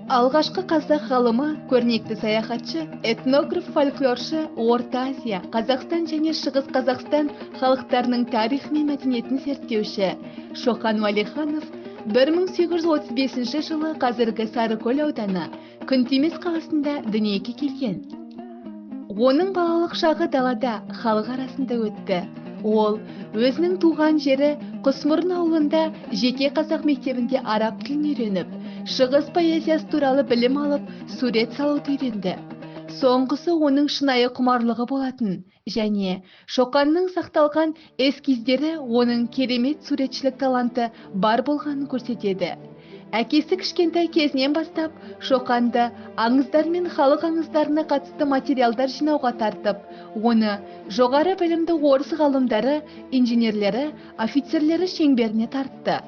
Алғашқы қазақ ғалымы, көрнекті саяхатшы, этнограф, фольклоршы, Орта Азия, Қазақстан және Шығыс Қазақстан халықтарының тарихы мен мәдениетін зерттеуші Шоқан Уәлиханов 1835 жылы қазіргі Сарыкөл ауданы Күнтемес қаласында дүниеге келген. Оның балалық шағы далада, халық арасында өтті. Ол өзінің туған жері Құсмұрын ауылында жеке қазақ мектебінде араб тілін үйреніп, шығыс поэзиясы туралы білім алып, сурет салуды үйренді. Соңғысы оның шынайы құмарлығы болатын, және Шоқанның сақталған эскиздері оның керемет суретшілік таланты бар болғанын көрсетеді. Әкесі кішкентай кезінен бастап Шоқанды аңыздар мен халық аңыздарына қатысты материалдар жинауға тартып, оны жоғары білімді орыс ғалымдары, инженерлері, офицерлері шеңберіне тартты.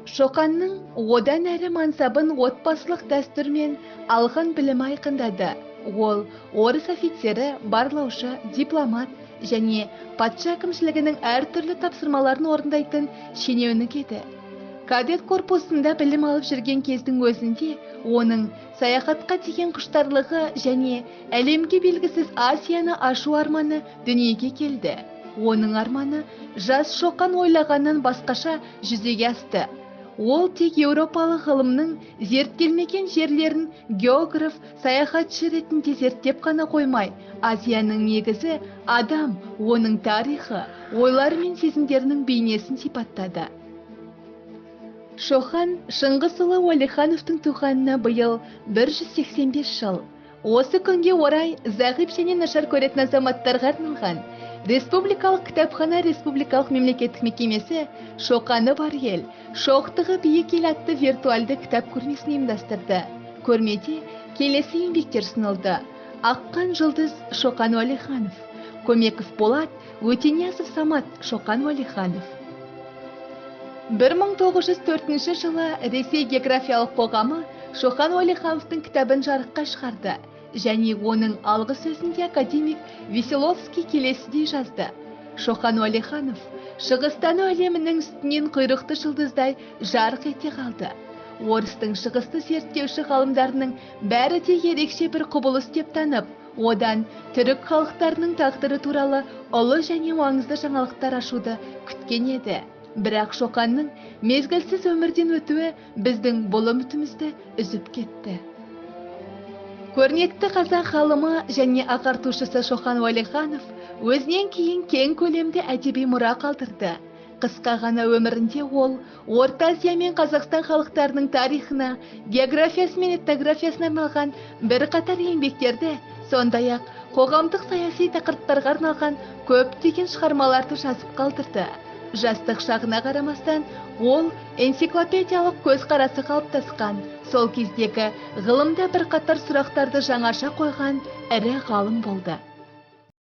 Шоқанның одан әрі мансабын отбасылық дәстүрмен алған білімі айқындады. Ол орыс офицері, барлаушы, дипломат және патша әкімшілігінің әртүрлі тапсырмаларын орындайтын шенеунік еді. Кадет корпусында білім алып жүрген кездің өзінде оның саяхатқа деген құштарлығы және әлемге белгісіз Азияны ашу арманы дүниеге келді. Оның арманы жас Шоқан ойлағаннан басқаша жүзеге асты. Ол тек еуропалық ғылымның зерттелмеген жерлерін географ, саяхатшы ретінде зерттеп қана қоймай, Азияның негізі адам, оның тарихы, ойлары мен сезімдерінің бейнесін сипаттады. Шоқан Шыңғысұлы Уәлихановтың туғанына биыл 185 жыл. Осы күнге орай зағип және нашар көретін азаматтарға арналған Республикалық кітапхана Республикалық мемлекеттік мекемесі Шоқаны бар ел, шоқтығы биік ел атты виртуалды кітап көрмесін ұйымдастырды. Көрмеде келесі еңбектер ұсынылды: Аққан жұлдыз Шоқан Уәлиханов, Көмеков Болат, Өтениясов Самат Шоқан Уәлиханов. 1904 жылы Ресей географиялық қоғамы Шоқан Уәлихановтың кітабын жарыққа шығарды, және оның алғы сөзінде академик Веселовский келесідей жазды: Шоқан Уәлиханов шығыстану әлемінің үстінен құйрықты жұлдыздай жарық ете қалды. Орыстың шығысты зерттеуші ғалымдарының бәрі де ерекше бір құбылыс деп танып, одан түрік халықтарының тағдыры туралы ұлы және маңызды жаңалықтар ашуды күткен еді. Бірақ Шоқанның мезгілсіз өмірден өтуі біздің бұл үмітімізді үзіп кетті. Көрнекті қазақ ғалымы және ағартушысы Шоқан Уәлиханов өзінен кейін кең көлемді әдеби мұра қалдырды. Қысқа ғана өмірінде ол Орта Азия мен Қазақстан халықтарының тарихына, географиясы мен этнографиясына арналған бірқатар еңбектерді, сондай-ақ қоғамдық саяси тақырыптарға арналған көптеген шығармаларды жазып қалдырды. Жастық шағына қарамастан, ол энциклопедиялық көзқарасы қалыптасқан, сол кездегі ғылымда бірқатар сұрақтарды жаңаша қойған ірі ғалым болды.